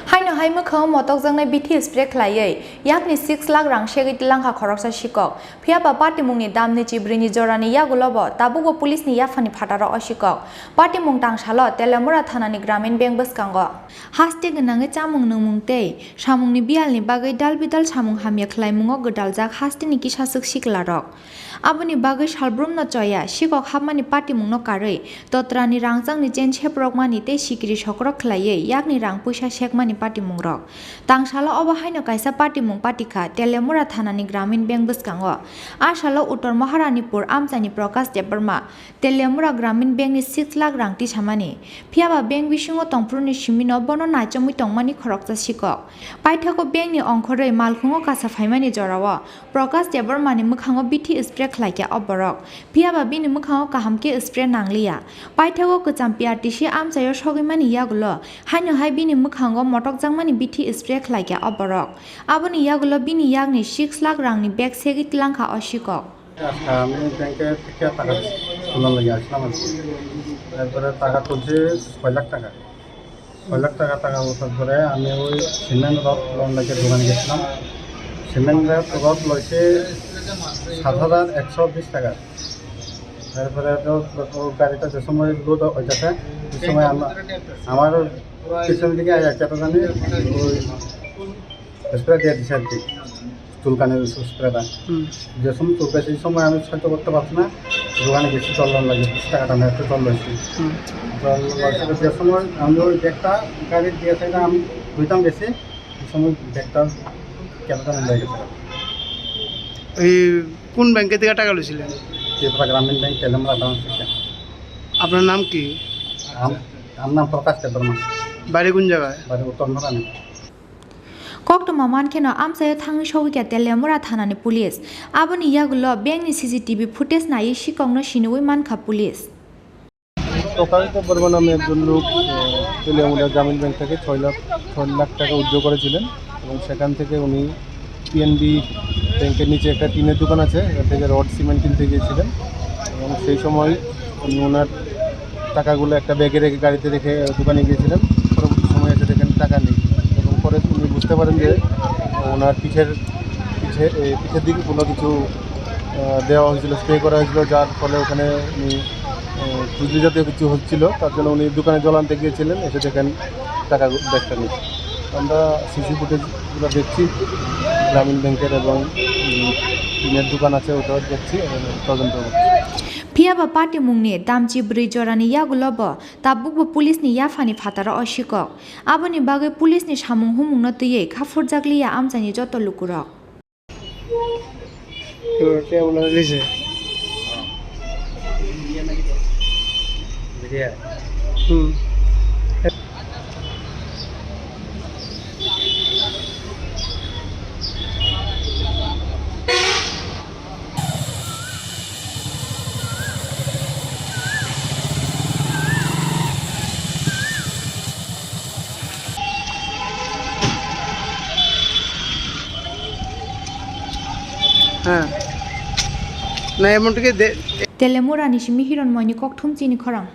Haino hai Mwkhango Motokjaknai Bithi spray Khlaiwi yakni 6 lakh rang Segwi Twlangkha Khorang sikok phiaba party mungni damni chibrini jorani yagulobo tabugo police ni yafani phataro osikok party mung tangsalo Teliamura thanani Gramin bank Bwskango haste gnangi chamung nungmungtei samungni bialni bagai dalbidal samung hamya khlaimungo godaljak hasteni kisasuk siklarok aboni bagai salbrumno choya sikok habmani party mungno karui totrani rangjangni chen cheprokmani te sikri sokrok Khlaiwi yakni rang puisa sekmani party mungrok tangsalo obo haino kaisa party mung patika Teliamura thanani Gramin bank Bwskango asalo Uttor Maharanipur amchani Prakash Debarma Teliamura Gramin bank ni 6 lakh rang ti samani phiaba bank bisingo tongpruni simino bono naichamui tongmani khorokja sikok paithako bank ni ongkhorei malkhungo kasa phaimani jorawo Prakash Debarma ni Mwkhango Bithi spray khlaikya oborok phiaba bini Mwkhango kahamke spray nangliya paithako kcham PRTC amchayo sogimani yagulo haino hai bini Mwkhango Motokjaknai Bithi spray khlaikya oborok aboni yagulo bini yakni 6 lakh rangni bag Segwi Twlangkha osikok আমি ব্যাংকে থেকে টাকা তোলার লাগে আসলাম তারপরে টাকা তুলছে 6 লাখ টাকা 6 লাখ টাকা ওঠার পরে আমি ওই সিমেন্ট রড লোন লাগে দোকানে গেছিলাম সিমেন্ট রড লইছে 7,120 টাকা তারপরে তো গাড়িটা যে সময় লোড হইতেছে সে সময় আমার পিছন দিকে একটা জানি ওই স্প্রে দিয়ে দিচ্ছে আর কি চুলকানের স্প্রেটা যে সময় চুলকা সেই সময় আমি সহ্য করতে পারছি না দোকানে গেছি জল লাগে 20 টাকা দামে একটা জল লইছি জল লইছে যে সময় আমি ওই ব্যাগটা গাড়ি দিয়েছে আমি দুইটাম গেছি সেই সময় ব্যাগটা ক্যামেরা লেগে গেছে। এই কোন ব্যাংকে থেকে টাকা লইছিলেন? ত্রিপুরা গ্রামীণ ব্যাংক তেলিয়ামুরা ব্রাঞ্চ থেকে। আপনার নাম কি? আমার নাম প্রকাশ দেববর্মা। বাড়ি কোন জায়গায়? বাড়ি উত্তর মহারানি। Koktoma mankeno amsayo thangni sogikya Teliamura thanani police aboni yagulo bangni CCTV footage nai sikongno sinui mankha police প্রকাশ দেববর্মা নামে একজন লোক তেলিয়ামুরা গ্রামীণ ব্যাংক থেকে 6 লাখ টাকা উইথড্র করেছিলেন এবং সেখান থেকে উনি পিএনবি ব্যাংকের নিচে একটা টিনের দোকান আছে এখান থেকে রড সিমেন্ট কিনতে গিয়েছিলেন এবং সেই সময় উনি ওনার টাকাগুলো একটা ব্যাগে রেখে গাড়িতে রেখে দোকানে গিয়েছিলেন পরবর্তী সময় এসে দেখেন টাকা নেই এবং পরে উনি বুঝতে পারেন যে ওনার পিঠের দিকে কোনো কিছু দেওয়া হয়েছিল স্প্রে করা হয়েছিল যার ফলে ওখানে উনি বিজলি জাতীয় কিছু হচ্ছিল তার জন্য উনি দোকানে জল আনতে গিয়েছিলেন এসে দেখেন টাকা ব্যাগটা নেই আমরা সিসি ফুটেজগুলো দেখছি গ্রামীণ ব্যাংকের এবং টিনের দোকান আছে ওটাও দেখছি তদন্ত করছি phiaba party mungni damchi bri jorani yagulobo tabukbo police ni yafani phataro osikok aboni bagai police ni samung humungno tiyei khafurjakliya amchani joto lukurok কে বলা দিছে হ্যাঁ না এমন থেকে Teliamura ni simi hiron moini kokthum Chini Khorang